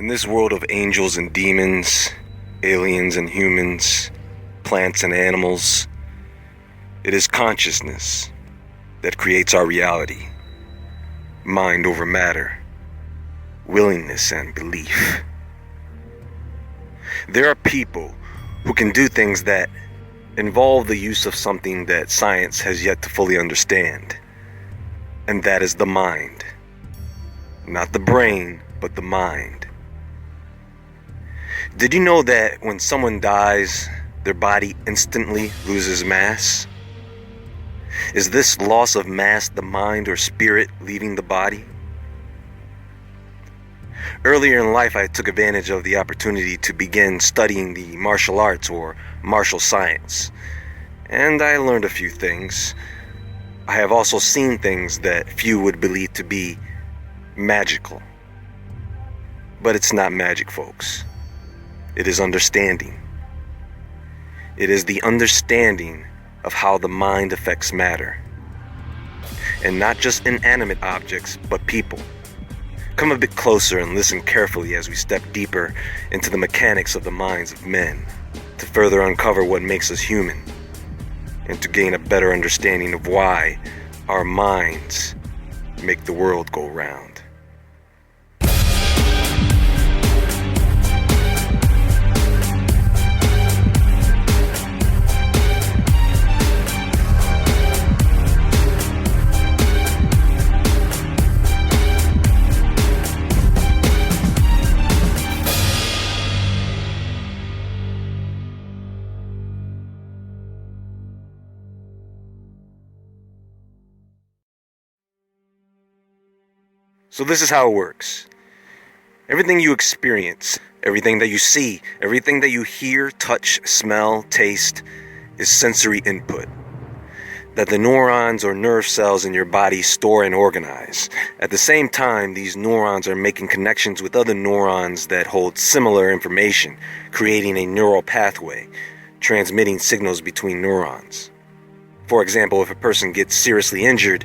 In this world of angels and demons, aliens and humans, plants and animals, it is consciousness that creates our reality. Mind over matter, willingness and belief. There are people who can do things that involve the use of something that science has yet to fully understand, and that is the mind. Not the brain, but the mind. Did you know that when someone dies, their body instantly loses mass? Is this loss of mass the mind or spirit leaving the body? Earlier in life, I took advantage of the opportunity to begin studying the martial arts or martial science, and I learned a few things. I have also seen things that few would believe to be magical. But it's not magic, folks. It is understanding. It is the understanding of how the mind affects matter. And not just inanimate objects, but people. Come a bit closer and listen carefully as we step deeper into the mechanics of the minds of men, to further uncover what makes us human, and to gain a better understanding of why our minds make the world go round. So this is how it works. Everything you experience, everything that you see, everything that you hear, touch, smell, taste, is sensory input that the neurons or nerve cells in your body store and organize. At the same time, these neurons are making connections with other neurons that hold similar information, creating a neural pathway, transmitting signals between neurons. For example, if a person gets seriously injured,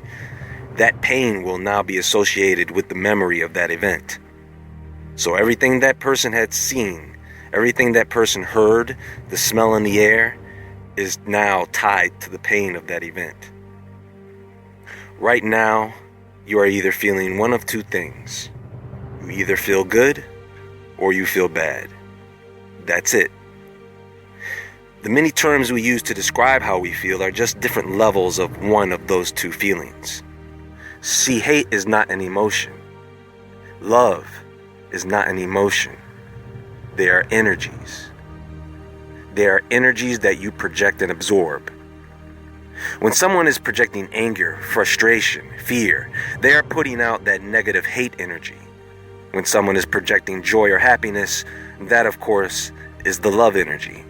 that pain will now be associated with the memory of that event. So everything that person had seen, everything that person heard, the smell in the air, is now tied to the pain of that event. Right now, you are either feeling one of two things. You either feel good or you feel bad. That's it. The many terms we use to describe how we feel are just different levels of one of those two feelings. See, hate is not an emotion. Love is not an emotion. They are energies. They are energies that you project and absorb. When someone is projecting anger, frustration, fear, they are putting out that negative hate energy. When someone is projecting joy or happiness, that of course is the love energy.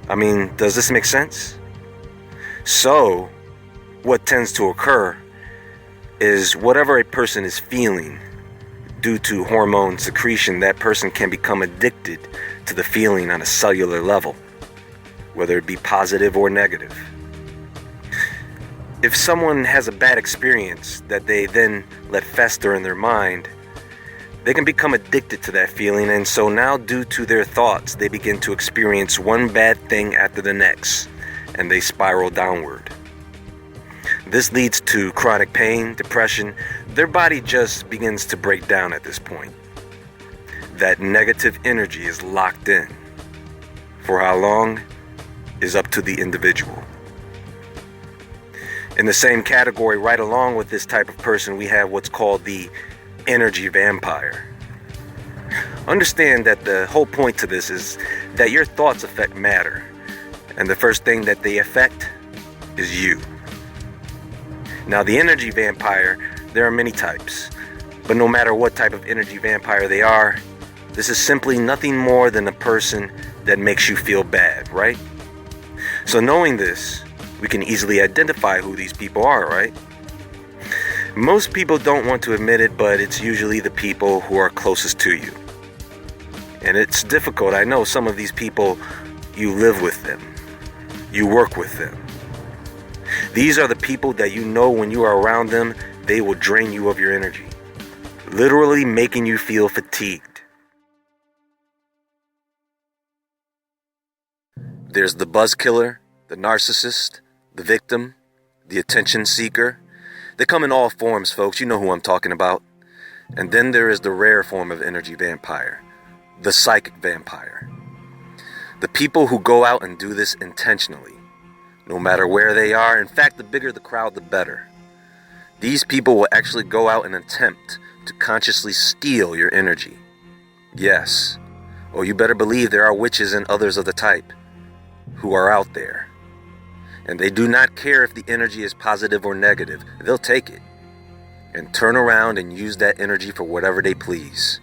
I mean, does this make sense? So, what tends to occur is whatever a person is feeling, due to hormone secretion, that person can become addicted to the feeling on a cellular level, whether it be positive or negative. If someone has a bad experience that they then let fester in their mind, they can become addicted to that feeling, and so now due to their thoughts, they begin to experience one bad thing after the next, and they spiral downward. This leads to chronic pain, depression. Their body just begins to break down at this point. That negative energy is locked in. For how long is up to the individual. In the same category, right along with this type of person, we have what's called the energy vampire. Understand that the whole point to this is that your thoughts affect matter, and the first thing that they affect is you. Now, the energy vampire, there are many types, but no matter what type of energy vampire they are, this is simply nothing more than a person that makes you feel bad, right? So knowing this, we can easily identify who these people are, right? Most people don't want to admit it, but it's usually the people who are closest to you. And it's difficult. I know some of these people, you live with them, you work with them. These are the people that you know when you are around them, they will drain you of your energy, literally making you feel fatigued. There's the buzz killer, the narcissist, the victim, the attention seeker. They come in all forms, folks. You know who I'm talking about. And then there is the rare form of energy vampire, the psychic vampire. The people who go out and do this intentionally, no matter where they are. In fact, the bigger the crowd, the better. These people will actually go out and attempt to consciously steal your energy. Yes. Oh, you better believe there are witches and others of the type who are out there. And they do not care if the energy is positive or negative. They'll take it and turn around and use that energy for whatever they please.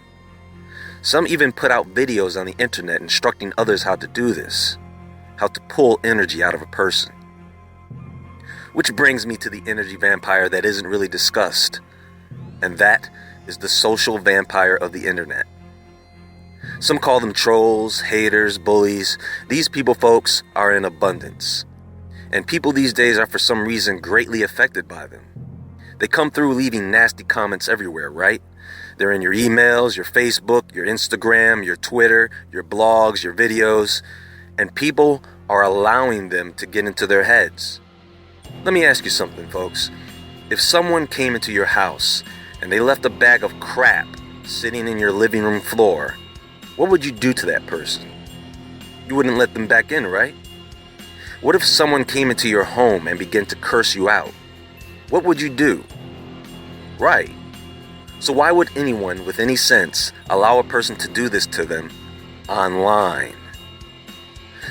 Some even put out videos on the internet instructing others how to do this, how to pull energy out of a person. Which brings me to the energy vampire that isn't really discussed, and that is the social vampire of the internet. Some call them trolls, haters, bullies. These people, folks, are in abundance. And people these days are for some reason greatly affected by them. They come through leaving nasty comments everywhere, right? They're in your emails, your Facebook, your Instagram, your Twitter, your blogs, your videos. And people are allowing them to get into their heads. Let me ask you something, folks. If someone came into your house and they left a bag of crap sitting in your living room floor, what would you do to that person? You wouldn't let them back in, right? What if someone came into your home and began to curse you out? What would you do? Right. So why would anyone with any sense allow a person to do this to them online?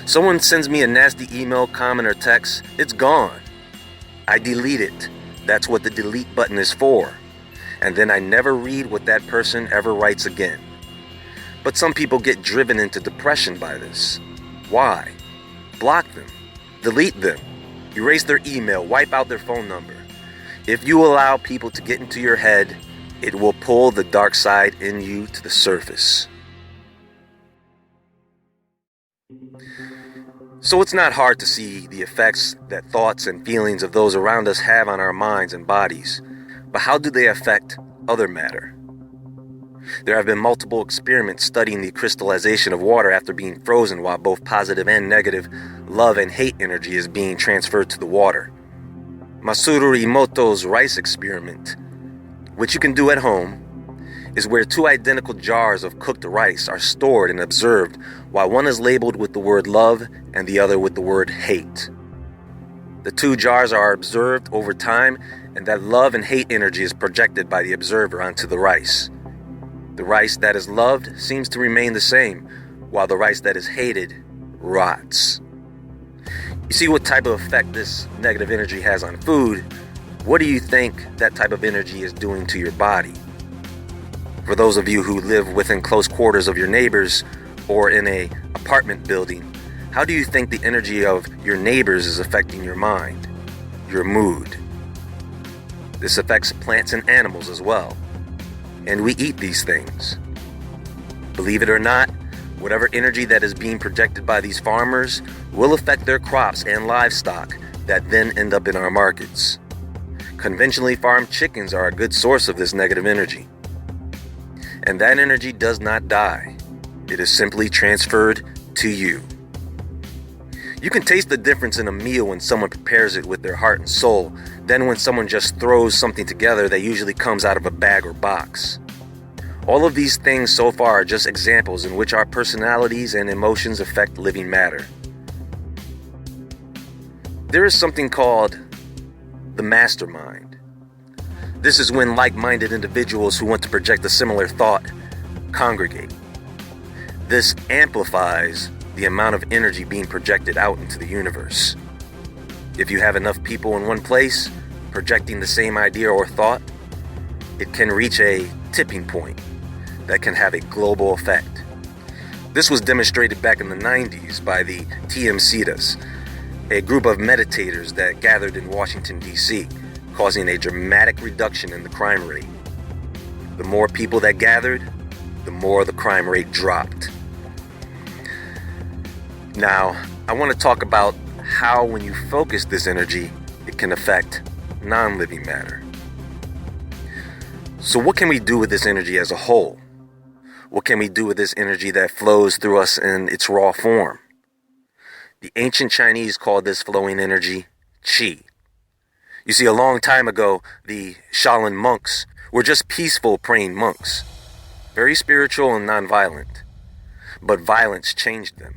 Someone sends me a nasty email, comment, or text, it's gone. I delete it. That's what the delete button is for. And then I never read what that person ever writes again. But some people get driven into depression by this. Why? Block them. Delete them. Erase their email. Wipe out their phone number. If you allow people to get into your head, it will pull the dark side in you to the surface. So it's not hard to see the effects that thoughts and feelings of those around us have on our minds and bodies. But how do they affect other matter? There have been multiple experiments studying the crystallization of water after being frozen while both positive and negative love and hate energy is being transferred to the water. Masaru Emoto's rice experiment, which you can do at home, is where two identical jars of cooked rice are stored and observed while one is labeled with the word love and the other with the word hate. The two jars are observed over time, and that love and hate energy is projected by the observer onto the rice. The rice that is loved seems to remain the same, while the rice that is hated rots. You see what type of effect this negative energy has on food. What do you think that type of energy is doing to your body? For those of you who live within close quarters of your neighbors or in an apartment building, how do you think the energy of your neighbors is affecting your mind, your mood? This affects plants and animals as well. And we eat these things. Believe it or not, whatever energy that is being projected by these farmers will affect their crops and livestock that then end up in our markets. Conventionally farmed chickens are a good source of this negative energy. And that energy does not die. It is simply transferred to you. You can taste the difference in a meal when someone prepares it with their heart and soul than when someone just throws something together that usually comes out of a bag or box. All of these things so far are just examples in which our personalities and emotions affect living matter. There is something called the mastermind. This is when like-minded individuals who want to project a similar thought congregate. This amplifies the amount of energy being projected out into the universe. If you have enough people in one place projecting the same idea or thought, it can reach a tipping point that can have a global effect. This was demonstrated back in the 90s by the TMCitas, a group of meditators that gathered in Washington, D.C., causing a dramatic reduction in the crime rate. The more people that gathered, the more the crime rate dropped. Now, I want to talk about how when you focus this energy, it can affect non-living matter. So what can we do with this energy as a whole? What can we do with this energy that flows through us in its raw form? The ancient Chinese called this flowing energy qi. You see, a long time ago, the Shaolin monks were just peaceful praying monks, very spiritual and nonviolent, but violence changed them.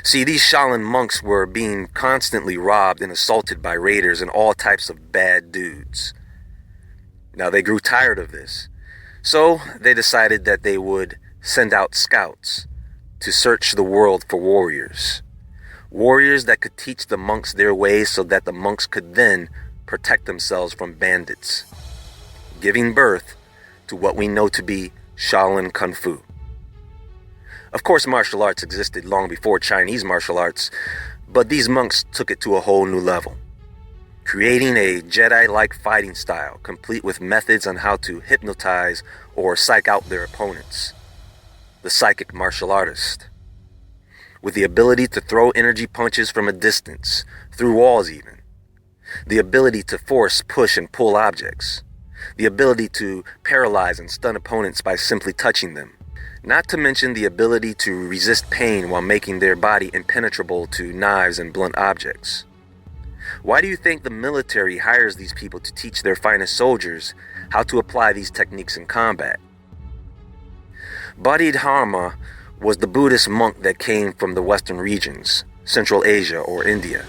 See, these Shaolin monks were being constantly robbed and assaulted by raiders and all types of bad dudes. Now, they grew tired of this, so they decided that they would send out scouts to search the world for warriors. Warriors that could teach the monks their ways so that the monks could then protect themselves from bandits, giving birth to what we know to be Shaolin Kung Fu. Of course, martial arts existed long before Chinese martial arts, but these monks took it to a whole new level, creating a Jedi-like fighting style, complete with methods on how to hypnotize or psych out their opponents. The psychic martial artist, with the ability to throw energy punches from a distance, through walls even. The ability to force, push, and pull objects. The ability to paralyze and stun opponents by simply touching them. Not to mention the ability to resist pain while making their body impenetrable to knives and blunt objects. Why do you think the military hires these people to teach their finest soldiers how to apply these techniques in combat? Bodhidharma was the Buddhist monk that came from the Western regions, Central Asia or India.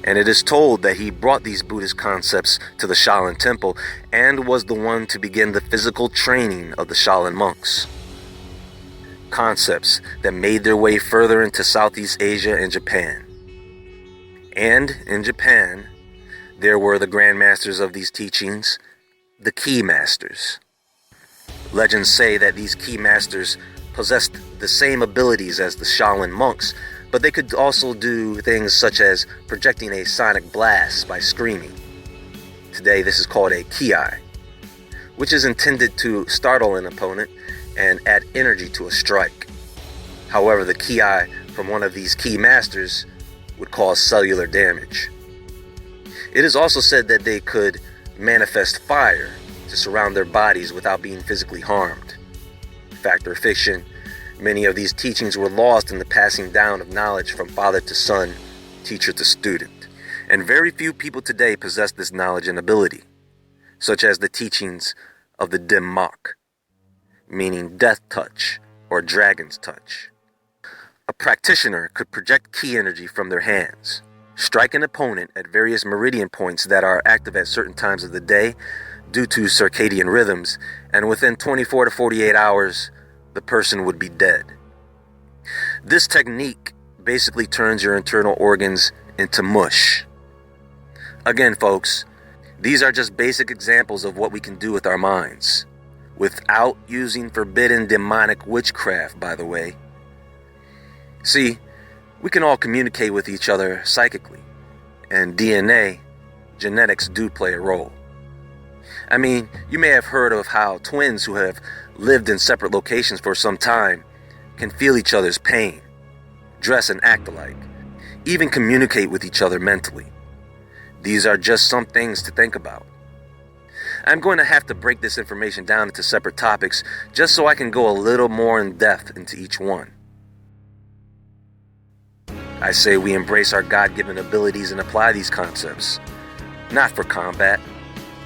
And it is told that he brought these Buddhist concepts to the Shaolin Temple and was the one to begin the physical training of the Shaolin monks. Concepts that made their way further into Southeast Asia and Japan. And in Japan, there were the grandmasters of these teachings, the Ki masters. Legends say that these Ki masters possessed the same abilities as the Shaolin monks, but they could also do things such as projecting a sonic blast by screaming. Today, this is called a Ki-eye, which is intended to startle an opponent and add energy to a strike. However, the Ki-eye from one of these Ki masters would cause cellular damage. It is also said that they could manifest fire to surround their bodies without being physically harmed. Fact or fiction, many of these teachings were lost in the passing down of knowledge from father to son, teacher to student. And very few people today possess this knowledge and ability, such as the teachings of the dim mak, meaning death touch or dragon's touch. A practitioner could project ki energy from their hands, strike an opponent at various meridian points that are active at certain times of the day due to circadian rhythms, and within 24 to 48 hours, the person would be dead. This technique basically turns your internal organs into mush. Again, folks, these are just basic examples of what we can do with our minds, without using forbidden demonic witchcraft, by the way. See, we can all communicate with each other psychically, and DNA, genetics do play a role. I mean, you may have heard of how twins who have lived in separate locations for some time can feel each other's pain, dress and act alike, even communicate with each other mentally. These are just some things to think about. I'm going to have to break this information down into separate topics just so I can go a little more in depth into each one. I say we embrace our God-given abilities and apply these concepts, not for combat,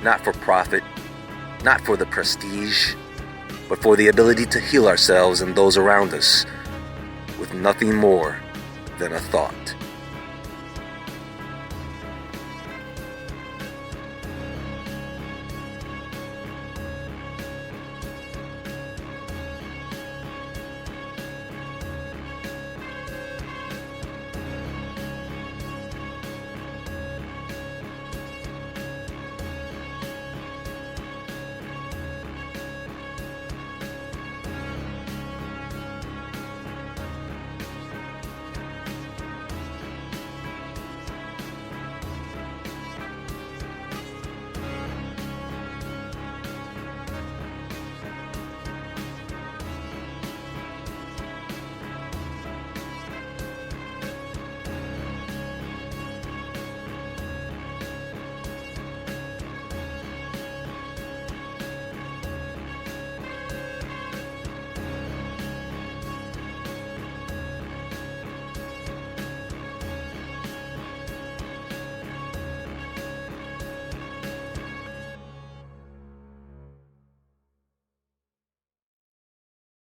not for profit, not for the prestige, but for the ability to heal ourselves and those around us with nothing more than a thought.